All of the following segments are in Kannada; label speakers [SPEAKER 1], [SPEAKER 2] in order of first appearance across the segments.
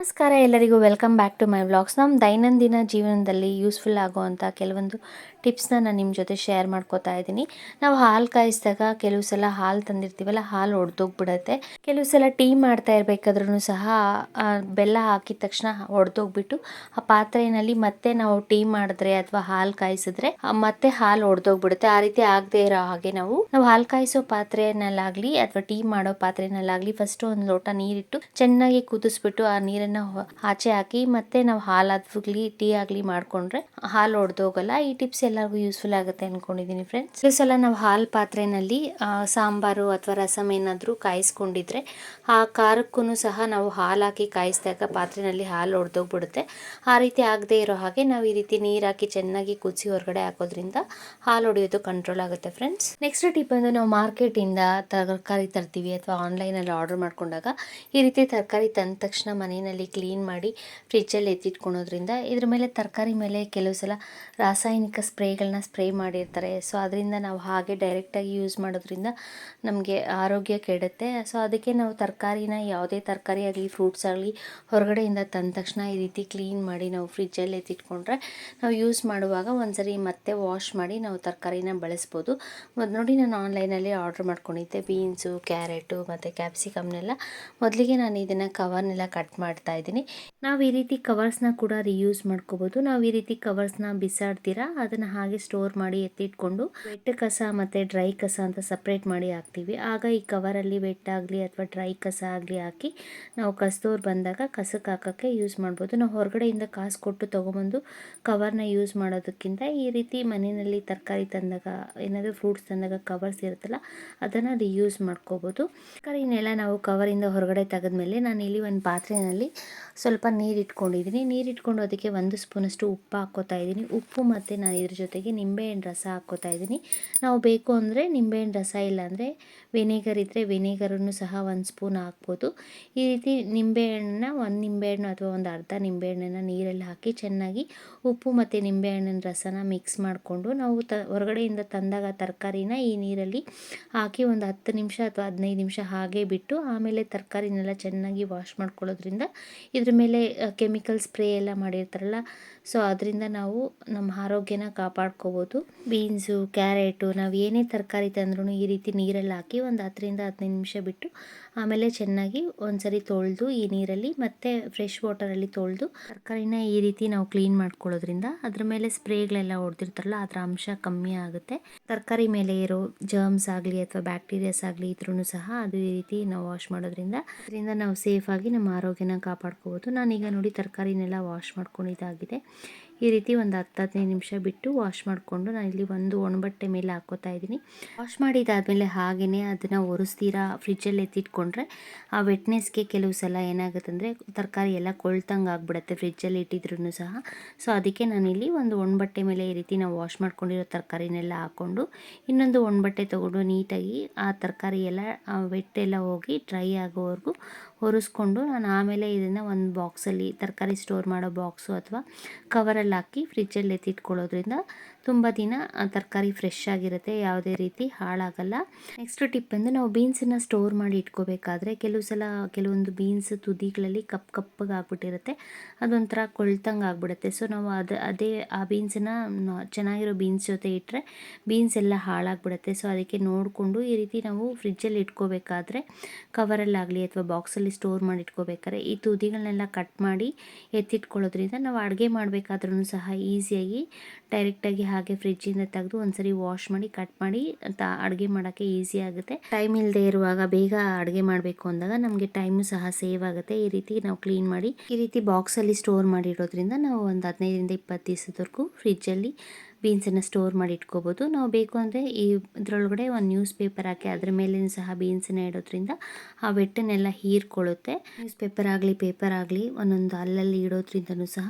[SPEAKER 1] ನಮಸ್ಕಾರ ಎಲ್ಲರಿಗೂ welcome back to my vlogs. ನಮ್ಮ ದೈನಂದಿನ ಜೀವನದಲ್ಲಿ ಯೂಸ್ಫುಲ್ ಆಗುವಂಥ ಕೆಲವೊಂದು ಟಿಪ್ಸ್ನ ನಾನು ನಿಮ್ಮ ಜೊತೆ ಶೇರ್ ಮಾಡ್ಕೋತಾ ಇದ್ದೀನಿ. ನಾವು ಹಾಲು ಕಾಯಿಸಿದಾಗ ಕೆಲವು ಸಲ ಹಾಲು ತಂದಿರ್ತೀವಲ್ಲ, ಹಾಲು ಒಡೆದೋಗ್ಬಿಡುತ್ತೆ. ಕೆಲವು ಸಲ ಟೀ ಮಾಡ್ತಾ ಇರಬೇಕಾದ್ರೂ ಸಹ ಬೆಲ್ಲ ಹಾಕಿದ ತಕ್ಷಣ ಒಡೆದೋಗ್ಬಿಟ್ಟು ಆ ಪಾತ್ರೆಯಲ್ಲಿ ಮತ್ತೆ ನಾವು ಟೀ ಮಾಡಿದ್ರೆ ಅಥವಾ ಹಾಲು ಕಾಯಿಸಿದ್ರೆ ಮತ್ತೆ ಹಾಲು ಒಡೆದೋಗ್ಬಿಡುತ್ತೆ. ಆ ರೀತಿ ಆಗದೆ ಇರೋ ಹಾಗೆ ನಾವು ಹಾಲು ಕಾಯಿಸೋ ಪಾತ್ರೆಯಲ್ಲಾಗಲಿ ಅಥವಾ ಟೀ ಮಾಡೋ ಪಾತ್ರೆಯಲ್ಲಾಗಲಿ ಫಸ್ಟ್ ಒಂದು ಲೋಟ ನೀರಿಟ್ಟು ಚೆನ್ನಾಗಿ ಕುದಿಸ್ಬಿಟ್ಟು ಆ ನೀರನ್ನು ಆಚೆ ಹಾಕಿ ಮತ್ತೆ ನಾವು ಹಾಲಾಗ್ಲಿ ಟೀ ಆಗಲಿ ಮಾಡ್ಕೊಂಡ್ರೆ ಹಾಲು ಒಡೆದೋಗಲ್ಲ. ಈ ಟಿಪ್ಸ್ ಎಲ್ಲರಿಗೂ ಯೂಸ್ಫುಲ್ ಆಗುತ್ತೆ ಅನ್ಕೊಂಡಿದ್ದೀನಿ ಫ್ರೆಂಡ್ಸ್. ಈ ಸಲ ನಾವು ಹಾಲು ಪಾತ್ರೆಯಲ್ಲಿ ಸಾಂಬಾರು ಅಥವಾ ರಸಂ ಏನಾದರೂ ಕಾಯಿಸ್ಕೊಂಡಿದ್ರೆ ಆ ಖಾರಕ್ಕೂ ಸಹ ನಾವು ಹಾಲು ಹಾಕಿ ಕಾಯಿಸಿದಾಗ ಪಾತ್ರೆಯಲ್ಲಿ ಹಾಲು ಒಡೆದೋಗ್ಬಿಡುತ್ತೆ. ಆ ರೀತಿ ಆಗದೆ ಇರೋ ಹಾಗೆ ನಾವು ಈ ರೀತಿ ನೀರು ಹಾಕಿ ಚೆನ್ನಾಗಿ ಕುದಿಸಿ ಹೊರಗಡೆ ಹಾಕೋದ್ರಿಂದ ಹಾಲು ಹೊಡೆಯೋದು ಕಂಟ್ರೋಲ್ ಆಗುತ್ತೆ ಫ್ರೆಂಡ್ಸ್. ನೆಕ್ಸ್ಟ್ ಟಿಪ್ ಅಂದ್ರೆ ನಾವು ಮಾರ್ಕೆಟಿಂದ ತರಕಾರಿ ತರ್ತೀವಿ ಅಥವಾ ಆನ್ಲೈನಲ್ಲಿ ಆರ್ಡರ್ ಮಾಡ್ಕೊಂಡಾಗ ಈ ರೀತಿ ತರಕಾರಿ ತಂದ ತಕ್ಷಣ ಮನೆಯಲ್ಲಿ ಕ್ಲೀನ್ ಮಾಡಿ ಫ್ರಿಜ್ಜಲ್ಲಿ ಎತ್ತಿಟ್ಕೊಳೋದ್ರಿಂದ ಇದ್ರ ಮೇಲೆ ತರಕಾರಿ ಮೇಲೆ ಕೆಲವು ಸಲ ರಾಸಾಯನಿಕ ಸ್ಪ್ರೇಗಳನ್ನ ಸ್ಪ್ರೇ ಮಾಡಿರ್ತಾರೆ. ಸೊ ಅದರಿಂದ ನಾವು ಹಾಗೆ ಡೈರೆಕ್ಟಾಗಿ ಯೂಸ್ ಮಾಡೋದ್ರಿಂದ ನಮಗೆ ಆರೋಗ್ಯ ಕೆಡುತ್ತೆ. ಸೊ ಅದಕ್ಕೆ ನಾವು ತರಕಾರಿನ ಯಾವುದೇ ತರಕಾರಿ ಆಗಲಿ ಫ್ರೂಟ್ಸ್ ಆಗಲಿ ಹೊರಗಡೆಯಿಂದ ತಂದ ತಕ್ಷಣ ಈ ರೀತಿ ಕ್ಲೀನ್ ಮಾಡಿ ನಾವು ಫ್ರಿಜ್ಜಲ್ಲಿ ಎತ್ತಿಟ್ಕೊಂಡ್ರೆ ನಾವು ಯೂಸ್ ಮಾಡುವಾಗ ಒಂದ್ಸರಿ ಮತ್ತೆ ವಾಶ್ ಮಾಡಿ ನಾವು ತರಕಾರಿನ ಬಳಸ್ಬೋದು. ನೋಡಿ, ನಾನು ಆನ್ಲೈನಲ್ಲಿ ಆರ್ಡರ್ ಮಾಡ್ಕೊಂಡಿದ್ದೆ ಬೀನ್ಸು, ಕ್ಯಾರೆಟು ಮತ್ತು ಕ್ಯಾಪ್ಸಿಕಮ್ನೆಲ್ಲ. ಮೊದಲಿಗೆ ನಾನು ಇದನ್ನು ಕವರ್ನೆಲ್ಲ ಕಟ್ ಮಾಡ್ತಾ ಇದ್ದೀನಿ. ನಾವು ಈ ರೀತಿ ಕವರ್ಸ್ನ ಕೂಡ ರಿಯೂಸ್ ಮಾಡ್ಕೋಬೋದು. ನಾವು ಈ ರೀತಿ ಕವರ್ಸ್ನ ಬಿಸಾಡ್ತೀರಾ ಅದನ್ನು ಹಾಗೆ ಸ್ಟೋರ್ ಮಾಡಿ ಎತ್ತಿಟ್ಕೊಂಡು ವೆಟ್ ಕಸ ಮತ್ತು ಡ್ರೈ ಕಸ ಅಂತ ಸಪ್ರೇಟ್ ಮಾಡಿ ಹಾಕ್ತೀವಿ. ಆಗ ಈ ಕವರಲ್ಲಿ ವೆಟ್ ಆಗಲಿ ಅಥವಾ ಡ್ರೈ ಕಸ ಆಗಲಿ ಹಾಕಿ ನಾವು ಕಸದವ್ರು ಬಂದಾಗ ಕಸಕ್ಕೆ ಹಾಕೋಕ್ಕೆ ಯೂಸ್ ಮಾಡ್ಬೋದು. ನಾವು ಹೊರಗಡೆಯಿಂದ ಕಾಸು ಕೊಟ್ಟು ತೊಗೊಬಂದು ಕವರ್ನ ಯೂಸ್ ಮಾಡೋದಕ್ಕಿಂತ ಈ ರೀತಿ ಮನೆಯಲ್ಲಿ ತರಕಾರಿ ತಂದಾಗ ಏನಾದರೂ ಫ್ರೂಟ್ಸ್ ತಂದಾಗ ಕವರ್ಸ್ ಇರುತ್ತಲ್ಲ ಅದನ್ನು ರಿಯೂಸ್ ಮಾಡ್ಕೋಬೋದು. ತರಕಾರಿನೆಲ್ಲ ನಾವು ಕವರಿಂದ ಹೊರಗಡೆ ತೆಗೆದ್ಮೇಲೆ ನಾನು ಇಲ್ಲಿ ಒಂದು ಪಾತ್ರೆಯಲ್ಲಿ ಸ್ವಲ್ಪ ನೀರು ಇಟ್ಕೊಂಡು ಅದಕ್ಕೆ 1 ಸ್ಪೂನಷ್ಟು ಉಪ್ಪು ಹಾಕ್ಕೋತಾ ಇದ್ದೀನಿ. ಉಪ್ಪು ಮತ್ತು ನಾನು ಇದ್ರ ಜೊತೆಗೆ ನಿಂಬೆಹಣ್ಣು ರಸ ಹಾಕ್ಕೋತಾ ಇದ್ದೀನಿ. ನಾವು ಬೇಕು ಅಂದರೆ ನಿಂಬೆಹಣ್ಣು ರಸ, ಇಲ್ಲಾಂದರೆ ವಿನೆಗರ್ ಇದ್ದರೆ ವಿನೆಗರನ್ನು ಸಹ 1 ಸ್ಪೂನ್ ಹಾಕ್ಬೋದು. ಈ ರೀತಿ ನಿಂಬೆಹಣ್ಣನ್ನ 1 ನಿಂಬೆಹಣ್ಣು ಅಥವಾ ಒಂದು ಅರ್ಧ ನಿಂಬೆಹಣ್ಣನ್ನು ನೀರಲ್ಲಿ ಹಾಕಿ ಚೆನ್ನಾಗಿ ಉಪ್ಪು ಮತ್ತು ನಿಂಬೆಹಣ್ಣಿನ ರಸನ ಮಿಕ್ಸ್ ಮಾಡಿಕೊಂಡು ನಾವು ಹೊರಗಡೆಯಿಂದ ತಂದಾಗ ತರಕಾರಿನ ಈ ನೀರಲ್ಲಿ ಹಾಕಿ ಒಂದು 10 ನಿಮಿಷ ಅಥವಾ 15 ನಿಮಿಷ ಹಾಗೆ ಬಿಟ್ಟು ಆಮೇಲೆ ತರಕಾರಿನೆಲ್ಲ ಚೆನ್ನಾಗಿ ವಾಶ್ ಮಾಡ್ಕೊಳ್ಳೋದ್ರಿಂದ ಇದ್ರ ಮೇಲೆ ಕೆಮಿಕಲ್ ಸ್ಪ್ರೇ ಎಲ್ಲ ಮಾಡಿರ್ತಾರಲ್ಲ, ಸೊ ಅದರಿಂದ ನಾವು ನಮ್ಮ ಆರೋಗ್ಯನ ಕಾಪಾಡ್ಕೋಬೋದು. ಬೀನ್ಸು, ಕ್ಯಾರೆಟು ನಾವು ಏನೇ ತರಕಾರಿ ತಂದ್ರೂ ಈ ರೀತಿ ನೀರಲ್ಲಿ ಹಾಕಿ ಒಂದು 10ರಿಂದ 15 ನಿಮಿಷ ಬಿಟ್ಟು ಆಮೇಲೆ ಚೆನ್ನಾಗಿ ಒಂದ್ಸರಿ ತೊಳೆದು ಈ ನೀರಲ್ಲಿ ಮತ್ತೆ ಫ್ರೆಶ್ ವಾಟರಲ್ಲಿ ತೊಳೆದು ತರಕಾರಿನ ಈ ರೀತಿ ನಾವು ಕ್ಲೀನ್ ಮಾಡ್ಕೊಳ್ಳೋದ್ರಿಂದ ಅದ್ರ ಮೇಲೆ ಸ್ಪ್ರೇಗಳೆಲ್ಲ ಹೊಡೆದಿರ್ತಾರಲ್ಲ ಅದರ ಅಂಶ ಕಮ್ಮಿ ಆಗುತ್ತೆ. ತರಕಾರಿ ಮೇಲೆ ಇರೋ ಜರ್ಮ್ಸ್ ಆಗಲಿ ಅಥವಾ ಬ್ಯಾಕ್ಟೀರಿಯಾಸ್ ಆಗಲಿ ಇದ್ರೂ ಸಹ ಅದು ಈ ರೀತಿ ನಾವು ವಾಶ್ ಮಾಡೋದ್ರಿಂದ ಅದರಿಂದ ನಾವು ಸೇಫಾಗಿ ನಮ್ಮ ಆರೋಗ್ಯನ ಕಾಪಾಡ್ಕೋಬೋದು. ನಾನೀಗ ನೋಡಿ ತರಕಾರಿನೆಲ್ಲ ವಾಶ್ ಮಾಡ್ಕೊಂಡಿದ್ದಾಗಿದೆ. ಈ ರೀತಿ ಒಂದು 10-15 ನಿಮಿಷ ಬಿಟ್ಟು ವಾಶ್ ಮಾಡಿಕೊಂಡು ನಾನು ಇಲ್ಲಿ ಒಂದು ಒಣಬಟ್ಟೆ ಮೇಲೆ ಹಾಕ್ಕೋತಾ ಇದ್ದೀನಿ. ವಾಶ್ ಮಾಡಿದಾದಮೇಲೆ ಹಾಗೆಯೇ ಅದನ್ನು ಒರೆಸ್ತೀರಾ ಫ್ರಿಜ್ಜಲ್ಲಿ ಎತ್ತಿಟ್ಕೊಂಡ್ರೆ ಆ ವೆಟ್ನೆಸ್ಗೆ ಕೆಲವು ಸಲ ಏನಾಗುತ್ತೆ ಅಂದರೆ ತರಕಾರಿ ಎಲ್ಲ ಕೊಳ್ತಂಗೆ ಆಗಿಬಿಡುತ್ತೆ ಫ್ರಿಜ್ಜಲ್ಲಿ ಇಟ್ಟಿದ್ರೂ ಸಹ. ಸೊ ಅದಕ್ಕೆ ನಾನಿಲ್ಲಿ ಒಂದು ಒಣಬಟ್ಟೆ ಮೇಲೆ ಈ ರೀತಿ ನಾವು ವಾಶ್ ಮಾಡ್ಕೊಂಡಿರೋ ತರಕಾರಿನೆಲ್ಲ ಹಾಕ್ಕೊಂಡು ಇನ್ನೊಂದು ಒಣಬಟ್ಟೆ ತೊಗೊಂಡು ನೀಟಾಗಿ ಆ ತರಕಾರಿ ಎಲ್ಲ ವೆಟ್ಟೆಲ್ಲ ಹೋಗಿ ಡ್ರೈ ಆಗೋವರೆಗೂ ಒರೆಸ್ಕೊಂಡು ನಾನು ಆಮೇಲೆ ಇದನ್ನು ಒಂದು ಬಾಕ್ಸಲ್ಲಿ ತರಕಾರಿ ಸ್ಟೋರ್ ಮಾಡೋ ಬಾಕ್ಸು ಅಥವಾ ಕವರಲ್ಲಿ ಹಾಕಿ ಫ್ರಿಜ್ಜಲ್ಲಿ ಎತ್ತಿಟ್ಕೊಳ್ಳೋದ್ರಿಂದ ತುಂಬ ದಿನ ತರಕಾರಿ ಫ್ರೆಶ್ ಆಗಿರುತ್ತೆ, ಯಾವುದೇ ರೀತಿ ಹಾಳಾಗಲ್ಲ. ನೆಕ್ಸ್ಟ್ ಟಿಪ್ ಅಂದರೆ ನಾವು ಬೀನ್ಸನ್ನು ಸ್ಟೋರ್ ಮಾಡಿ ಇಟ್ಕೋಬೇಕಾದ್ರೆ ಕೆಲವು ಸಲ ಕೆಲವೊಂದು ಬೀನ್ಸ್ ತುದಿಗಳಲ್ಲಿ ಕಪ್ಪಗೆ ಆಗ್ಬಿಟ್ಟಿರುತ್ತೆ, ಅದೊಂಥರ ಕೊಳ್ತಂಗೆ ಆಗ್ಬಿಡುತ್ತೆ. ಸೊ ನಾವು ಅದೇ ಆ ಬೀನ್ಸನ್ನ ಚೆನ್ನಾಗಿರೋ ಬೀನ್ಸ್ ಜೊತೆ ಇಟ್ಟರೆ ಬೀನ್ಸ್ ಎಲ್ಲ ಹಾಳಾಗ್ಬಿಡುತ್ತೆ. ಸೊ ಅದಕ್ಕೆ ನೋಡಿಕೊಂಡು ಈ ರೀತಿ ನಾವು ಫ್ರಿಜ್ಜಲ್ಲಿ ಇಟ್ಕೋಬೇಕಾದ್ರೆ ಕವರಲ್ಲಾಗಲಿ ಅಥವಾ ಬಾಕ್ಸಲ್ಲಿ ಸ್ಟೋರ್ ಮಾಡಿ ಇಟ್ಕೋಬೇಕಾದ್ರೆ ಈ ತುದಿಗಳನ್ನೆಲ್ಲ ಕಟ್ ಮಾಡಿ ಎತ್ತಿಟ್ಕೊಳ್ಳೋದ್ರಿಂದ ನಾವು ಅಡುಗೆ ಮಾಡಬೇಕಾದ್ರೂ ಸಹ ಈಸಿಯಾಗಿ ಡೈರೆಕ್ಟಾಗಿ ಹಾಗೆ ಫ್ರಿಜ್ಜಿಂದ ತೆಗೆದು ಒಂದ್ಸರಿ ವಾಶ್ ಮಾಡಿ ಕಟ್ ಮಾಡಿ ಅಡುಗೆ ಮಾಡೋಕ್ಕೆ ಈಸಿ ಆಗುತ್ತೆ. ಟೈಮ್ ಇಲ್ಲದೆ ಇರುವಾಗ ಬೇಗ ಅಡುಗೆ ಮಾಡಬೇಕು ಅಂದಾಗ ನಮಗೆ ಟೈಮು ಸಹ ಸೇವ್ ಆಗುತ್ತೆ. ಈ ರೀತಿ ನಾವು ಕ್ಲೀನ್ ಮಾಡಿ ಈ ರೀತಿ ಬಾಕ್ಸಲ್ಲಿ ಸ್ಟೋರ್ ಮಾಡಿರೋದ್ರಿಂದ ನಾವು ಒಂದು 15ರಿಂದ 20 ದಿವಸದವರೆಗೂ ಫ್ರಿಜ್ಜಲ್ಲಿ ಬೀನ್ಸನ್ನು ಸ್ಟೋರ್ ಮಾಡಿ ಇಟ್ಕೋಬೋದು. ನಾವು ಬೇಕು ಅಂದರೆ ಇದರೊಳಗಡೆ ಒಂದು ನ್ಯೂಸ್ ಪೇಪರ್ ಹಾಕಿ ಅದ್ರ ಮೇಲೇ ಸಹ ಬೀನ್ಸನ್ನ ಇಡೋದ್ರಿಂದ ಆ ವೆಟ್ಟನ್ನೆಲ್ಲ ಹೀರ್ಕೊಳ್ಳುತ್ತೆ. ನ್ಯೂಸ್ ಪೇಪರ್ ಆಗಲಿ ಒಂದೊಂದು ಅಲ್ಲಲ್ಲಿ ಇಡೋದ್ರಿಂದನೂ ಸಹ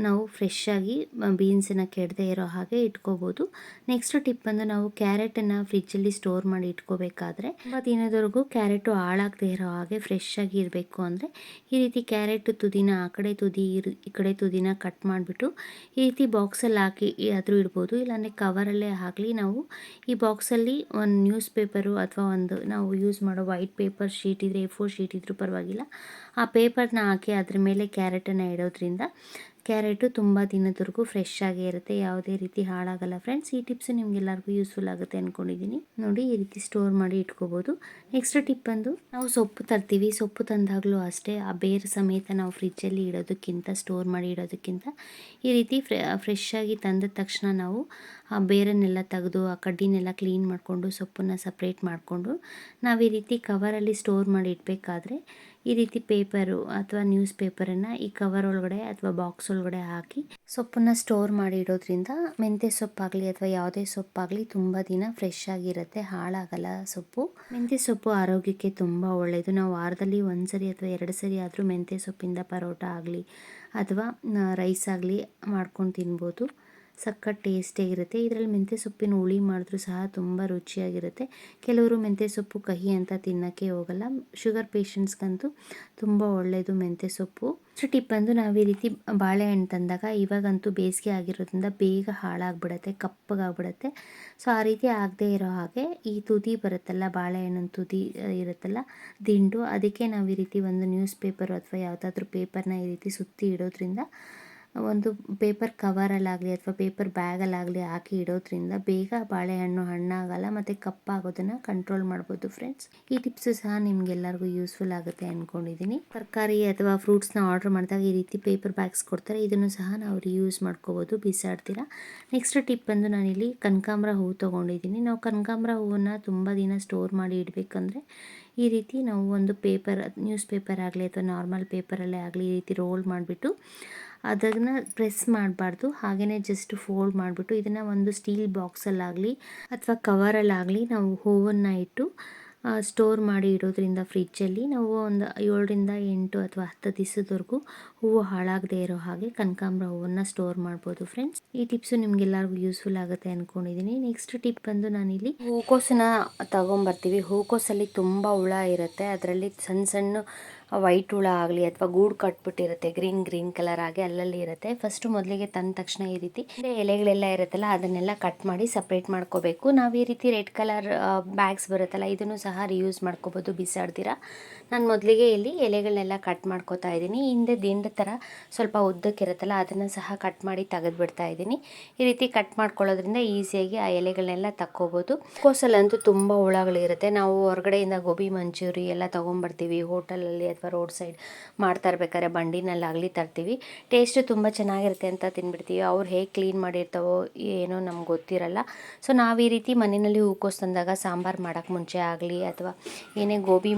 [SPEAKER 1] ನಾವು ಫ್ರೆಶ್ಶಾಗಿ ಬೀನ್ಸನ್ನು ಕೆಡದೆ ಇರೋ ಹಾಗೆ ಇಟ್ಕೋಬೋದು. ನೆಕ್ಸ್ಟ್ ಟಿಪ್ ಬಂದು ನಾವು ಕ್ಯಾರೆಟನ್ನು ಫ್ರಿಜ್ಜಲ್ಲಿ ಸ್ಟೋರ್ ಮಾಡಿ ಇಟ್ಕೋಬೇಕಾದ್ರೆ ತುಂಬ ದಿನದವರೆಗೂ ಕ್ಯಾರೆಟು ಹಾಳಾಗದೆ ಇರೋ ಹಾಗೆ ಫ್ರೆಶ್ಶಾಗಿ ಇರಬೇಕು ಅಂದರೆ ಈ ರೀತಿ ಕ್ಯಾರೆಟ್ ತುದಿನ ಆ ಕಡೆ ತುದಿ ಈ ಕಡೆ ತುದಿನ ಕಟ್ ಮಾಡಿಬಿಟ್ಟು ಈ ರೀತಿ ಬಾಕ್ಸಲ್ಲಿ ಹಾಕಿ ಅದ್ರ ಇಡ್ಬೋದು, ಇಲ್ಲಾಂದರೆ ಕವರಲ್ಲೇ ಹಾಕಲಿ ನಾವು ಈ ಬಾಕ್ಸಲ್ಲಿ ಒಂದು ನ್ಯೂಸ್ ಪೇಪರು ಅಥವಾ ಒಂದು ನಾವು ಯೂಸ್ ಮಾಡೋ ವೈಟ್ ಪೇಪರ್ ಶೀಟ್ ಇದ್ದರೆ A4 ಶೀಟ್ ಇದ್ದರೂ ಪರವಾಗಿಲ್ಲ, ಆ ಪೇಪರ್ನ ಹಾಕಿ ಅದ್ರ ಮೇಲೆ ಕ್ಯಾರೆಟನ್ನು ಇಡೋದ್ರಿಂದ ಕ್ಯಾರೆಟು ತುಂಬ ದಿನದವರೆಗೂ ಫ್ರೆಶ್ ಆಗೇ ಇರುತ್ತೆ, ಯಾವುದೇ ರೀತಿ ಹಾಳಾಗಲ್ಲ ಫ್ರೆಂಡ್ಸ್. ಈ ಟಿಪ್ಸು ನಿಮಗೆಲ್ಲರಿಗೂ ಯೂಸ್ಫುಲ್ ಆಗುತ್ತೆ ಅಂದ್ಕೊಂಡಿದ್ದೀನಿ. ನೋಡಿ ಈ ರೀತಿ ಸ್ಟೋರ್ ಮಾಡಿ ಇಟ್ಕೋಬೋದು. ನೆಕ್ಸ್ಟ್ ಟಿಪ್ ಬಂದು ನಾವು ಸೊಪ್ಪು ತರ್ತೀವಿ, ಸೊಪ್ಪು ತಂದಾಗಲೂ ಅಷ್ಟೇ ಆ ಬೇರು ಸಮೇತ ನಾವು ಫ್ರಿಜ್ಜಲ್ಲಿ ಇಡೋದಕ್ಕಿಂತ ಸ್ಟೋರ್ ಮಾಡಿ ಇಡೋದಕ್ಕಿಂತ ಈ ರೀತಿ ಫ್ರೆಶ್ ಆಗಿ ತಂದ ತಕ್ಷಣ ನಾವು ಆ ಬೇರನ್ನೆಲ್ಲ ತೆಗೆದು ಆ ಕಡ್ಡಿನೆಲ್ಲ ಕ್ಲೀನ್ ಮಾಡಿಕೊಂಡು ಸೊಪ್ಪನ್ನು ಸಪ್ರೇಟ್ ಮಾಡಿಕೊಂಡು ನಾವು ಈ ರೀತಿ ಕವರಲ್ಲಿ ಸ್ಟೋರ್ ಮಾಡಿ ಇಡಬೇಕಾದ್ರೆ ಈ ರೀತಿ ಪೇಪರು ಅಥವಾ ನ್ಯೂಸ್ ಪೇಪರನ್ನು ಈ ಕವರ್ ಒಳಗಡೆ ಅಥವಾ ಬಾಕ್ಸ್ ಒಳಗಡೆ ಹಾಕಿ ಸೊಪ್ಪನ್ನು ಸ್ಟೋರ್ ಮಾಡಿ ಇಡೋದ್ರಿಂದ ಮೆಂತ್ಯ ಸೊಪ್ಪಾಗಲಿ ಅಥವಾ ಯಾವುದೇ ಸೊಪ್ಪಾಗಲಿ ತುಂಬ ದಿನ ಫ್ರೆಶ್ ಆಗಿರುತ್ತೆ, ಹಾಳಾಗಲ್ಲ ಸೊಪ್ಪು. ಮೆಂತ್ಯ ಸೊಪ್ಪು ಆರೋಗ್ಯಕ್ಕೆ ತುಂಬ ಒಳ್ಳೆಯದು. ನಾವು ವಾರದಲ್ಲಿ 1 ಸರಿ ಅಥವಾ 2 ಸರಿ ಆದರೂ ಮೆಂತ್ಯ ಸೊಪ್ಪಿಂದ ಪರೋಟ ಆಗಲಿ ಅಥವಾ ರೈಸ್ ಆಗಲಿ ಮಾಡ್ಕೊಂಡು ತಿನ್ಬೋದು. ಸಖತ್ ಟೇಸ್ಟಿಯಾಗಿರುತ್ತೆ. ಇದರಲ್ಲಿ ಮೆಂತ್ಯ ಸೊಪ್ಪಿನ ಹುಳಿ ಮಾಡಿದ್ರೂ ಸಹ ತುಂಬ ರುಚಿಯಾಗಿರುತ್ತೆ. ಕೆಲವರು ಮೆಂತ್ಯ ಸೊಪ್ಪು ಕಹಿ ಅಂತ ತಿನ್ನೋಕ್ಕೆ ಹೋಗಲ್ಲ. ಶುಗರ್ ಪೇಷಂಟ್ಸ್ಗಂತೂ ತುಂಬ ಒಳ್ಳೆಯದು ಮೆಂತ್ಯ ಸೊಪ್ಪು. ನೆಕ್ಸ್ಟ್ ಟಿಪ್ ಬಂದು ನಾವು ಈ ರೀತಿ ಬಾಳೆಹಣ್ಣು ತಂದಾಗ ಇವಾಗಂತೂ ಬೇಸಿಗೆ ಆಗಿರೋದ್ರಿಂದ ಬೇಗ ಹಾಳಾಗ್ಬಿಡುತ್ತೆ, ಕಪ್ಪಗಾಗ್ಬಿಡುತ್ತೆ. ಸೊ ಆ ರೀತಿ ಆಗದೆ ಇರೋ ಹಾಗೆ ಈ ತುದಿ ಬರುತ್ತಲ್ಲ, ಬಾಳೆಹಣ್ಣಿನ ತುದಿ ಇರುತ್ತಲ್ಲ ದಿಂಡು, ಅದಕ್ಕೆ ನಾವು ಈ ರೀತಿ ಒಂದು ನ್ಯೂಸ್ ಪೇಪರು ಅಥವಾ ಯಾವುದಾದ್ರೂ ಪೇಪರ್ನ ಈ ರೀತಿ ಸುತ್ತಿ ಇಡೋದ್ರಿಂದ ಒಂದು ಪೇಪರ್ ಕವರಲ್ಲಾಗಲಿ ಅಥವಾ ಪೇಪರ್ ಬ್ಯಾಗಲ್ಲಾಗಲಿ ಹಾಕಿ ಇಡೋದ್ರಿಂದ ಬೇಗ ಬಾಳೆಹಣ್ಣು ಹಣ್ಣಾಗಲ್ಲ ಮತ್ತು ಕಪ್ಪಾಗೋದನ್ನು ಕಂಟ್ರೋಲ್ ಮಾಡ್ಬೋದು ಫ್ರೆಂಡ್ಸ್. ಈ ಟಿಪ್ಸು ಸಹ ನಿಮಗೆಲ್ಲರಿಗೂ ಯೂಸ್ಫುಲ್ ಆಗುತ್ತೆ ಅಂದ್ಕೊಂಡಿದ್ದೀನಿ. ತರಕಾರಿ ಅಥವಾ ಫ್ರೂಟ್ಸ್ನ ಆರ್ಡ್ರ್ ಮಾಡಿದಾಗ ಈ ರೀತಿ ಪೇಪರ್ ಬ್ಯಾಗ್ಸ್ ಕೊಡ್ತಾರೆ, ಇದನ್ನು ಸಹ ನಾವು ರಿಯೂಸ್ ಮಾಡ್ಕೋಬೋದು, ಬಿಸಾಡ್ತೀರಾ. ನೆಕ್ಸ್ಟ್ ಟಿಪ್ ಬಂದು ನಾನಿಲ್ಲಿ ಕನಕಾಂಬರ ಹೂವು ತೊಗೊಂಡಿದ್ದೀನಿ. ನಾವು ಕನಕಾಂಬರ ಹೂವನ್ನು ತುಂಬ ದಿನ ಸ್ಟೋರ್ ಮಾಡಿ ಇಡಬೇಕಂದ್ರೆ ಈ ರೀತಿ ನಾವು ಒಂದು ಪೇಪರ್, ನ್ಯೂಸ್ ಪೇಪರ್ ಆಗಲಿ ಅಥವಾ ನಾರ್ಮಲ್ ಪೇಪರಲ್ಲೇ ಆಗಲಿ ಈ ರೀತಿ ರೋಲ್ ಮಾಡಿಬಿಟ್ಟು ಅದನ್ನು ಪ್ರೆಸ್ ಮಾಡಬಾರ್ದು, ಹಾಗೆಯೇ ಜಸ್ಟ್ ಫೋಲ್ಡ್ ಮಾಡಿಬಿಟ್ಟು ಇದನ್ನು ಒಂದು ಸ್ಟೀಲ್ ಬಾಕ್ಸಲ್ಲಾಗಲಿ ಅಥವಾ ಕವರಲ್ಲಾಗಲಿ ನಾವು ಹೂವನ್ನು ಇಟ್ಟು ಸ್ಟೋರ್ ಮಾಡಿ ಇಡೋದ್ರಿಂದ ಫ್ರಿಜ್ಜಲ್ಲಿ ನಾವು ಒಂದು 7ರಿಂದ 8 ಅಥವಾ 10 ದಿವಸದವರೆಗೂ ಹೂವು ಹಾಳಾಗದೇ ಇರೋ ಹಾಗೆ ಕನಕಾಂಬರ ಹೂವನ್ನು ಸ್ಟೋರ್ ಮಾಡ್ಬೋದು ಫ್ರೆಂಡ್ಸ್. ಈ ಟಿಪ್ಸು ನಿಮಗೆಲ್ಲರಿಗೂ ಯೂಸ್ಫುಲ್ ಆಗುತ್ತೆ ಅಂದ್ಕೊಂಡಿದ್ದೀನಿ. ನೆಕ್ಸ್ಟ್ ಟಿಪ್ ಬಂದು ನಾನಿಲ್ಲಿ ಹೂಕೋಸನ್ನ ತೊಗೊಂಬರ್ತೀವಿ. ಹೂಕೋಸಲ್ಲಿ ತುಂಬ ಹುಳ ಇರುತ್ತೆ, ಅದರಲ್ಲಿ ಸಣ್ಣ ಸಣ್ಣ ವೈಟ್ ಹುಳ ಆಗಲಿ ಅಥವಾ ಗೂಡು ಕಟ್ಬಿಟ್ಟಿರುತ್ತೆ, ಗ್ರೀನ್ ಕಲರ್ ಆಗಿ ಅಲ್ಲಲ್ಲಿ ಇರುತ್ತೆ. ಫಸ್ಟು ಮೊದಲಿಗೆ ತಂದ ತಕ್ಷಣ ಈ ರೀತಿ ಎಲೆಗಳೆಲ್ಲ ಇರುತ್ತಲ್ಲ ಅದನ್ನೆಲ್ಲ ಕಟ್ ಮಾಡಿ ಸಪ್ರೇಟ್ ಮಾಡ್ಕೋಬೇಕು. ನಾವು ಈ ರೀತಿ ರೆಡ್ ಕಲರ್ ಬ್ಯಾಗ್ಸ್ ಬರುತ್ತಲ್ಲ ಇದನ್ನು ಸಹ ರಿಯೂಸ್ ಮಾಡ್ಕೋಬೋದು, ಬಿಸಾಡ್ತೀರಾ. ನಾನು ಮೊದಲಿಗೆ ಇಲ್ಲಿ ಎಲೆಗಳನ್ನೆಲ್ಲ ಕಟ್ ಮಾಡ್ಕೋತಾ ಇದ್ದೀನಿ. ಹಿಂದೆ ದಿಂಡು ಥರ ಸ್ವಲ್ಪ ಉದ್ದಕ್ಕಿರುತ್ತಲ್ಲ ಅದನ್ನು ಸಹ ಕಟ್ ಮಾಡಿ ತೆಗೆದುಬಿಡ್ತಾ ಇದ್ದೀನಿ. ಈ ರೀತಿ ಕಟ್ ಮಾಡ್ಕೊಳ್ಳೋದ್ರಿಂದ ಈಸಿಯಾಗಿ ಆ ಎಲೆಗಳನ್ನೆಲ್ಲ ತಕ್ಕೋಬೋದು. ಕೋಸಲ್ಲಂತೂ ತುಂಬ ಹುಳಗಳಿರುತ್ತೆ. ನಾವು ಹೊರಗಡೆಯಿಂದ ಗೋಬಿ ಮಂಚೂರಿ ಎಲ್ಲ ತೊಗೊಂಬರ್ತೀವಿ, ಹೋಟೆಲಲ್ಲಿ ಅಥವಾ ರೋಡ್ ಸೈಡ್ ಮಾಡ್ತಾ ಇರ್ಬೇಕಾದ್ರೆ ಬಂಡಿನಲ್ಲಾಗಲಿ ತರ್ತೀವಿ. ಟೇಸ್ಟು ತುಂಬ ಚೆನ್ನಾಗಿರುತ್ತೆ ಅಂತ ತಿಂದ್ಬಿಡ್ತೀವಿ. ಅವ್ರು ಹೇಗೆ ಕ್ಲೀನ್ ಮಾಡಿರ್ತಾವೋ ಏನೋ ನಮ್ಗೆ ಗೊತ್ತಿರಲ್ಲ. ಸೊ ನಾವು ಈ ರೀತಿ ಮನೆಯಲ್ಲಿ ಹೂಕೋಸು ತಂದಾಗ ಸಾಂಬಾರು ಮಾಡೋಕ್ಕೆ ಮುಂಚೆ ಆಗಲಿ ಅಥವಾ ಏನೇ ಗೋಬಿ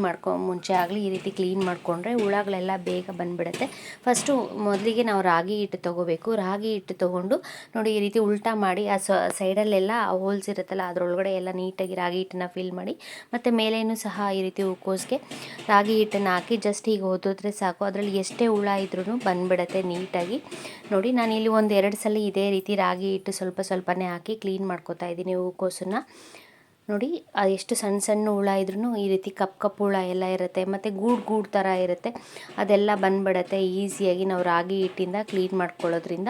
[SPEAKER 1] ಮುಂಚೆ ಆಗಲಿ ಈ ರೀತಿ ಕ್ಲೀನ್ ಮಾಡಿಕೊಂಡ್ರೆ ಹುಳಗಳೆಲ್ಲ ಬೇಗ ಬಂದುಬಿಡುತ್ತೆ. ಫಸ್ಟು ಮೊದಲಿಗೆ ನಾವು ರಾಗಿ ಹಿಟ್ಟು ತೊಗೋಬೇಕು. ರಾಗಿ ಹಿಟ್ಟು ತೊಗೊಂಡು ನೋಡಿ ಈ ರೀತಿ ಉಲ್ಟಾ ಮಾಡಿ ಆ ಸೈಡಲ್ಲೆಲ್ಲ ಹೋಲ್ಸ್ ಇರುತ್ತಲ್ಲ ಅದರೊಳಗಡೆ ಎಲ್ಲ ನೀಟಾಗಿ ರಾಗಿ ಹಿಟ್ಟನ್ನು ಫಿಲ್ ಮಾಡಿ ಮತ್ತು ಮೇಲೇನೂ ಸಹ ಈ ರೀತಿ ಹೂಕೋಸಿಗೆ ರಾಗಿ ಹಿಟ್ಟನ್ನು ಹಾಕಿ ಜಸ್ಟ್ ಈಗ ಒದಿದ್ರೆ ಸಾಕು, ಅದರಲ್ಲಿ ಎಷ್ಟೇ ಹುಳ ಇದ್ರೂ ಬಂದುಬಿಡುತ್ತೆ ನೀಟಾಗಿ. ನೋಡಿ ನಾನಿಲ್ಲಿ 1-2 ಸಲ ಇದೇ ರೀತಿ ರಾಗಿ ಹಿಟ್ಟು ಸ್ವಲ್ಪನೇ ಹಾಕಿ ಕ್ಲೀನ್ ಮಾಡ್ಕೊತಾ ಇದ್ದೀನಿ ಹೂಕೋಸನ್ನು. ನೋಡಿ ಎಷ್ಟು ಸಣ್ಣ ಸಣ್ಣ ಹುಳ ಇದ್ರೂ ಈ ರೀತಿ ಕಪ್ಪು ಹುಳ ಎಲ್ಲ ಇರುತ್ತೆ ಮತ್ತು ಗೂಡು ಥರ ಇರುತ್ತೆ, ಅದೆಲ್ಲ ಬಂದುಬಿಡುತ್ತೆ ಈಸಿಯಾಗಿ ನಾವು ರಾಗಿ ಹಿಟ್ಟಿಂದ ಕ್ಲೀನ್ ಮಾಡ್ಕೊಳ್ಳೋದ್ರಿಂದ.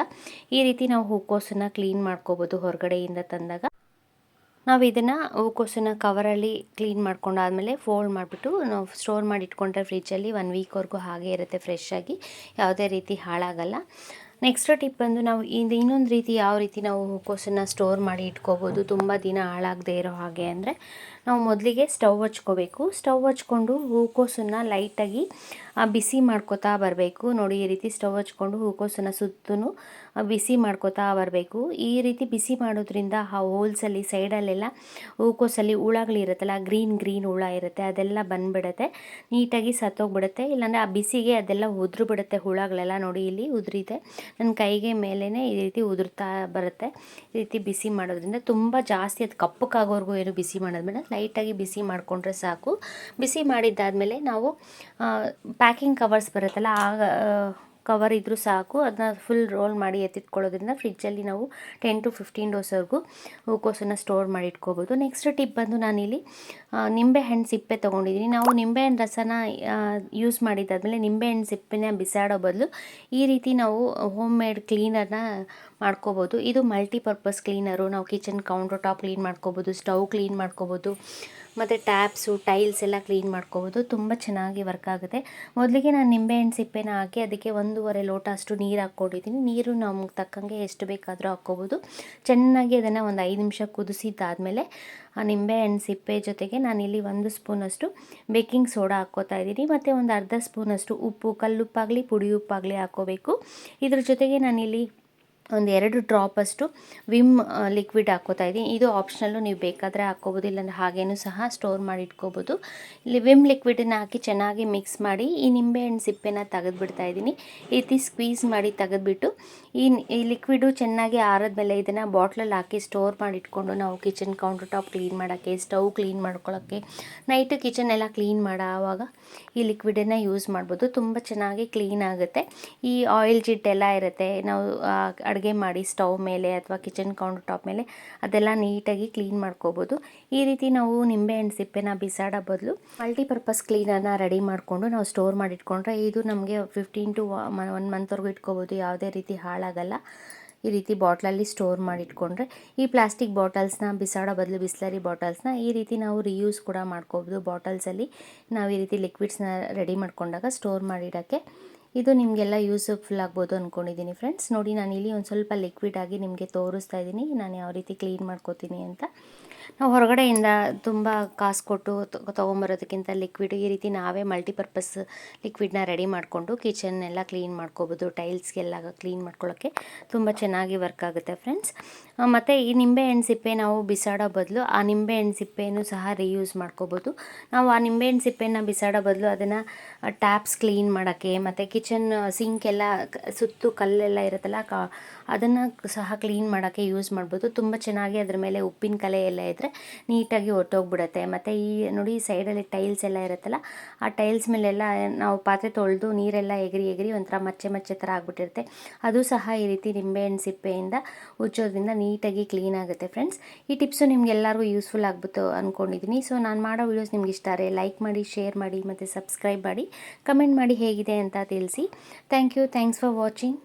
[SPEAKER 1] ಈ ರೀತಿ ನಾವು ಹೂಕೋಸನ್ನು ಕ್ಲೀನ್ ಮಾಡ್ಕೋಬೋದು ಹೊರಗಡೆಯಿಂದ ತಂದಾಗ. ನಾವು ಇದನ್ನು ಹೂಕೋಸನ್ನು ಕವರಲ್ಲಿ ಕ್ಲೀನ್ ಮಾಡ್ಕೊಂಡಾದಮೇಲೆ ಫೋಲ್ಡ್ ಮಾಡಿಬಿಟ್ಟು ನಾವು ಸ್ಟೋರ್ ಮಾಡಿ ಇಟ್ಕೊಂಡ್ರೆ ಫ್ರಿಜ್ಜಲ್ಲಿ 1 ವೀಕ್ವರೆಗೂ ಹಾಗೇ ಇರುತ್ತೆ, ಫ್ರೆಶ್ ಆಗಿ, ಯಾವುದೇ ರೀತಿ ಹಾಳಾಗಲ್ಲ. ನೆಕ್ಸ್ಟ್ ಟಿಪ್ ಬಂದು ನಾವು ಇನ್ನೊಂದು ರೀತಿ ಯಾವ ರೀತಿ ನಾವು ಹೂಕೋಸನ್ನು ಸ್ಟೋರ್ ಮಾಡಿ ಇಟ್ಕೋಬೋದು ತುಂಬ ದಿನ ಹಾಳಾಗದೇ ಇರೋ ಹಾಗೆ ಅಂದರೆ ನಾವು ಮೊದಲಿಗೆ ಸ್ಟವ್ ಹಚ್ಕೋಬೇಕು. ಸ್ಟವ್ ಹಚ್ಕೊಂಡು ಹೂಕೋಸನ್ನು ಲೈಟಾಗಿ ಬಿಸಿ ಮಾಡ್ಕೋತಾ ಬರಬೇಕು. ನೋಡಿ ಈ ರೀತಿ ಸ್ಟವ್ ಹಚ್ಕೊಂಡು ಹೂಕೋಸನ್ನು ಸುತ್ತೂ ಬಿಸಿ ಮಾಡ್ಕೋತಾ ಬರಬೇಕು. ಈ ರೀತಿ ಬಿಸಿ ಮಾಡೋದ್ರಿಂದ ಆ ಹೋಲ್ಸಲ್ಲಿ ಸೈಡಲ್ಲೆಲ್ಲ ಹೂಕೋಸಲ್ಲಿ ಹುಳಗಳಿರುತ್ತಲ್ಲ, ಗ್ರೀನ್ ಹುಳ ಇರುತ್ತೆ, ಅದೆಲ್ಲ ಬಂದುಬಿಡುತ್ತೆ, ನೀಟಾಗಿ ಸತ್ತೋಗ್ಬಿಡುತ್ತೆ. ಇಲ್ಲಾಂದರೆ ಆ ಬಿಸಿಗೆ ಅದೆಲ್ಲ ಉದುರು ಬಿಡುತ್ತೆ ಹುಳಗಳೆಲ್ಲ. ನೋಡಿ ಇಲ್ಲಿ ಉದುರಿದೆ, ನನ್ನ ಕೈಗೆ ಮೇಲೇ ಈ ರೀತಿ ಉದುರ್ತಾ ಬರುತ್ತೆ. ಈ ರೀತಿ ಬಿಸಿ ಮಾಡೋದ್ರಿಂದ ತುಂಬ ಜಾಸ್ತಿ ಅದು ಕಪ್ಪಕ್ಕಾಗೋವರೆಗೂ ಏನು ಬಿಸಿ ಮಾಡೋದ್ಮೇಲೆ ಲೈಟಾಗಿ ಬಿಸಿ ಮಾಡಿಕೊಂಡ್ರೆ ಸಾಕು. ಬಿಸಿ ಮಾಡಿದ್ದಾದಮೇಲೆ ನಾವು ಪ್ಯಾಕಿಂಗ್ ಕವರ್ಸ್ ಬರುತ್ತಲ್ಲ ಕವರ್ ಇದ್ದರೂ ಸಾಕು. ಅದನ್ನ ಫುಲ್ ರೋಲ್ ಮಾಡಿ ಎತ್ತಿಟ್ಕೊಳ್ಳೋದ್ರಿಂದ ಫ್ರಿಜ್ಜಲ್ಲಿ ನಾವು 10 to 15 ಡೇಸ್ವರೆಗೂ ಹೂಕೋಸನ್ನು ಸ್ಟೋರ್ ಮಾಡಿ ಇಟ್ಕೋಬೋದು. ನೆಕ್ಸ್ಟ್ ಟಿಪ್ ಬಂದು ನಾನಿಲ್ಲಿ ನಿಂಬೆಹಣ್ಣು ಸಿಪ್ಪೆ ತೊಗೊಂಡಿದ್ದೀನಿ. ನಾವು ನಿಂಬೆಹಣ್ಣು ರಸನ ಯೂಸ್ ಮಾಡಿದ್ದಾದಮೇಲೆ ನಿಂಬೆಹಣ್ಣು ಸಿಪ್ಪೆನ ಬಿಸಾಡೋ ಬದಲು ಈ ರೀತಿ ನಾವು ಹೋಮ್ ಮೇಡ್ ಕ್ಲೀನರ್ನ ಮಾಡ್ಕೋಬೋದು. ಇದು ಮಲ್ಟಿಪರ್ಪಸ್ ಕ್ಲೀನರು. ನಾವು ಕಿಚನ್ ಕೌಂಟರ್ ಟಾಪ್ ಕ್ಲೀನ್ ಮಾಡ್ಕೋಬೋದು, ಸ್ಟವ್ ಕ್ಲೀನ್ ಮಾಡ್ಕೋಬೋದು, ಮತ್ತು ಟ್ಯಾಪ್ಸು, ಟೈಲ್ಸ್ ಎಲ್ಲ ಕ್ಲೀನ್ ಮಾಡ್ಕೋಬೋದು. ತುಂಬ ಚೆನ್ನಾಗಿ ವರ್ಕ್ ಆಗುತ್ತೆ. ಮೊದಲಿಗೆ ನಾನು ನಿಂಬೆಹಣ್ಣು ಸಿಪ್ಪೆನ ಹಾಕಿ ಅದಕ್ಕೆ 1.5 ಲೋಟ ಅಷ್ಟು ನೀರು ಹಾಕ್ಕೊಂಡಿದ್ದೀನಿ. ನೀರು ನಮ್ಗೆ ತಕ್ಕಂಗೆ ಎಷ್ಟು ಬೇಕಾದರೂ ಹಾಕ್ಕೋಬೋದು. ಚೆನ್ನಾಗಿ ಅದನ್ನು ಒಂದು 5 ನಿಮಿಷ ಕುದಿಸಿದ್ದಾದಮೇಲೆ ಆ ನಿಂಬೆಹಣ್ಣು ಸಿಪ್ಪೆ ಜೊತೆಗೆ ನಾನಿಲ್ಲಿ 1 ಸ್ಪೂನಷ್ಟು ಬೇಕಿಂಗ್ ಸೋಡಾ ಹಾಕ್ಕೋತಾ ಇದ್ದೀನಿ. ಮತ್ತು ಒಂದು ಅರ್ಧ ಸ್ಪೂನಷ್ಟು ಉಪ್ಪು, ಕಲ್ಲುಪ್ಪಾಗಲಿ ಪುಡಿ ಉಪ್ಪಾಗಲಿ ಹಾಕ್ಕೋಬೇಕು. ಇದ್ರ ಜೊತೆಗೆ ನಾನಿಲ್ಲಿ ಒಂದು 2 ಡ್ರಾಪಷ್ಟು ವಿಮ್ ಲಿಕ್ವಿಡ್ ಹಾಕ್ಕೋತಾ ಇದ್ದೀನಿ. ಇದು ಆಪ್ಷನಲ್ಲು, ನೀವು ಬೇಕಾದರೆ ಹಾಕ್ಕೋಬೋದು, ಇಲ್ಲಾಂದರೆ ಹಾಗೇನೂ ಸಹ ಸ್ಟೋರ್ ಮಾಡಿ ಇಟ್ಕೋಬೋದು. ಇಲ್ಲಿ ವಿಮ್ ಲಿಕ್ವಿಡನ್ನು ಹಾಕಿ ಚೆನ್ನಾಗಿ ಮಿಕ್ಸ್ ಮಾಡಿ ಈ ನಿಂಬೆಹಣ್ಣು ಸಿಪ್ಪೆನ ತೆಗೆದುಬಿಡ್ತಾ ಇದ್ದೀನಿ. ಈ ರೀತಿ ಸ್ಕ್ವೀಸ್ ಮಾಡಿ ತೆಗೆದುಬಿಟ್ಟು ಈ ಲಿಕ್ವಿಡು ಚೆನ್ನಾಗಿ ಆರಿದ್ಮೇಲೆ ಇದನ್ನು ಬಾಟ್ಲಲ್ಲಿ ಹಾಕಿ ಸ್ಟೋರ್ ಮಾಡಿ ಇಟ್ಕೊಂಡು ನಾವು ಕಿಚನ್ ಕೌಂಟರ್ ಟಾಪ್ ಕ್ಲೀನ್ ಮಾಡೋಕ್ಕೆ, ಸ್ಟವ್ ಕ್ಲೀನ್ ಮಾಡ್ಕೊಳ್ಳೋಕ್ಕೆ, ನೈಟು ಕಿಚನ್ ಎಲ್ಲ ಕ್ಲೀನ್ ಆವಾಗ ಈ ಲಿಕ್ವಿಡನ್ನು ಯೂಸ್ ಮಾಡ್ಬೋದು. ತುಂಬ ಚೆನ್ನಾಗಿ ಕ್ಲೀನ್ ಆಗುತ್ತೆ. ಈ ಆಯಿಲ್ ಜಿಡ್ಡೆಲ್ಲ ಇರುತ್ತೆ, ನಾವು ಅಡುಗೆ ಮಾಡಿ ಸ್ಟವ್ ಮೇಲೆ ಅಥವಾ ಕಿಚನ್ ಕೌಂಟರ್ ಟಾಪ್ ಮೇಲೆ ಅದೆಲ್ಲ ನೀಟಾಗಿ ಕ್ಲೀನ್ ಮಾಡ್ಕೋಬೋದು. ಈ ರೀತಿ ನಾವು ನಿಂಬೆಹಣ್ಣು ಸಿಪ್ಪೆನ ಬಿಸಾಡೋ ಬದಲು ಮಲ್ಟಿಪರ್ಪಸ್ ಕ್ಲೀನರ್ನ ರೆಡಿ ಮಾಡಿಕೊಂಡು ನಾವು ಸ್ಟೋರ್ ಮಾಡಿ ಇಟ್ಕೊಂಡ್ರೆ ಇದು ನಮಗೆ 15 to 1 ಮಂತ್ವರೆಗೂ ಇಟ್ಕೋಬೋದು. ಯಾವುದೇ ರೀತಿ ಹಾಳಾಗಲ್ಲ. ಈ ರೀತಿ ಬಾಟ್ಲಲ್ಲಿ ಸ್ಟೋರ್ ಮಾಡಿ ಇಟ್ಕೊಂಡ್ರೆ ಈ ಪ್ಲಾಸ್ಟಿಕ್ ಬಾಟಲ್ಸ್ನ ಬಿಸಾಡೋ ಬದಲು ಬಿಸ್ಲರಿ ಬಾಟಲ್ಸ್ನ ಈ ರೀತಿ ನಾವು ರಿಯೂಸ್ ಕೂಡ ಮಾಡ್ಕೋಬೋದು. ಬಾಟಲ್ಸಲ್ಲಿ ನಾವು ಈ ರೀತಿ ಲಿಕ್ವಿಡ್ಸ್ನ ರೆಡಿ ಮಾಡ್ಕೊಂಡಾಗ ಸ್ಟೋರ್ ಮಾಡಿಡೋಕ್ಕೆ ಇದು ನಿಮಗೆಲ್ಲ ಯೂಸ್ಫುಲ್ ಆಗ್ಬೋದು ಅಂದ್ಕೊಂಡಿದ್ದೀನಿ ಫ್ರೆಂಡ್ಸ್. ನೋಡಿ, ನಾನಿಲ್ಲಿ ಒಂದು ಸ್ವಲ್ಪ ಲಿಕ್ವಿಡ್ ಆಗಿ ನಿಮಗೆ ತೋರಿಸ್ತಾ ಇದ್ದೀನಿ ನಾನು ಯಾವ ರೀತಿ ಕ್ಲೀನ್ ಮಾಡ್ಕೋತೀನಿ ಅಂತ. ನಾವು ಹೊರಗಡೆಯಿಂದ ತುಂಬ ಕಾಸು ಕೊಟ್ಟು ತೊಗೊಂಬರೋದಕ್ಕಿಂತ ಲಿಕ್ವಿಡ್ ಈ ರೀತಿ ನಾವೇ ಮಲ್ಟಿಪರ್ಪಸ್ ಲಿಕ್ವಿಡ್ನ ರೆಡಿ ಮಾಡಿಕೊಂಡು ಕಿಚನ್ನೆಲ್ಲ ಕ್ಲೀನ್ ಮಾಡ್ಕೋಬೋದು. ಟೈಲ್ಸ್ಗೆಲ್ಲ ಕ್ಲೀನ್ ಮಾಡ್ಕೊಳ್ಳೋಕ್ಕೆ ತುಂಬ ಚೆನ್ನಾಗಿ ವರ್ಕ್ ಆಗುತ್ತೆ ಫ್ರೆಂಡ್ಸ್. ಮತ್ತು ಈ ನಿಂಬೆಹಣ್ಣು ಸಿಪ್ಪೆ ನಾವು ಬಿಸಾಡೋ ಬದಲು ಆ ನಿಂಬೆಹಣ್ಣು ಸಿಪ್ಪೆನೂ ಸಹ ರೀಯೂಸ್ ಮಾಡ್ಕೋಬೋದು. ನಾವು ಆ ನಿಂಬೆಹಣ್ಣು ಸಿಪ್ಪೆನ ಬಿಸಾಡೋ ಬದಲು ಅದನ್ನು ಟ್ಯಾಪ್ಸ್ ಕ್ಲೀನ್ ಮಾಡೋಕ್ಕೆ ಮತ್ತು ಕಿಚನ್ ಸಿಂಕೆಲ್ಲ ಸುತ್ತು ಕಲ್ಲೆಲ್ಲ ಇರುತ್ತಲ್ಲ ಅದನ್ನು ಸಹ ಕ್ಲೀನ್ ಮಾಡೋಕ್ಕೆ ಯೂಸ್ ಮಾಡ್ಬೋದು. ತುಂಬ ಚೆನ್ನಾಗಿ ಅದ್ರ ಮೇಲೆ ಉಪ್ಪಿನ ಕಲೆ ಎಲ್ಲ ಇದ್ದರೆ ನೀಟಾಗಿ ಹೊರ್ಟೋಗ್ಬಿಡುತ್ತೆ. ಮತ್ತು ಈ ನೋಡಿ ಸೈಡಲ್ಲಿ ಟೈಲ್ಸ್ ಎಲ್ಲ ಇರುತ್ತಲ್ಲ, ಆ ಟೈಲ್ಸ್ ಮೇಲೆಲ್ಲ ನಾವು ಪಾತ್ರೆ ತೊಳೆದು ನೀರೆಲ್ಲ ಎಗರಿ ಒಂಥರ ಮಚ್ಚೆ ಥರ ಆಗಿಬಿಟ್ಟಿರುತ್ತೆ. ಅದು ಸಹ ಈ ರೀತಿ ನಿಂಬೆಹಣ್ಣು ಸಿಪ್ಪೆಯಿಂದ ಉಜ್ಜೋದ್ರಿಂದ ನೀಟಾಗಿ ಕ್ಲೀನ್ ಆಗುತ್ತೆ ಫ್ರೆಂಡ್ಸ್. ಈ ಟಿಪ್ಸು ನಿಮ್ಗೆಲ್ಲರಿಗೂ ಯೂಸ್ಫುಲ್ ಆಗ್ಬಿಟ್ಟು ಅಂದ್ಕೊಂಡಿದ್ದೀನಿ. ಸೊ ನಾನು ಮಾಡೋ ವೀಡಿಯೋಸ್ ನಿಮ್ಗೆ ಇಷ್ಟ ಆದರೆ ಲೈಕ್ ಮಾಡಿ, ಶೇರ್ ಮಾಡಿ ಮತ್ತು ಸಬ್ಸ್ಕ್ರೈಬ್ ಮಾಡಿ, ಕಮೆಂಟ್ ಮಾಡಿ ಹೇಗಿದೆ ಅಂತ ತಿಳಿಸಿ. Thanks for watching.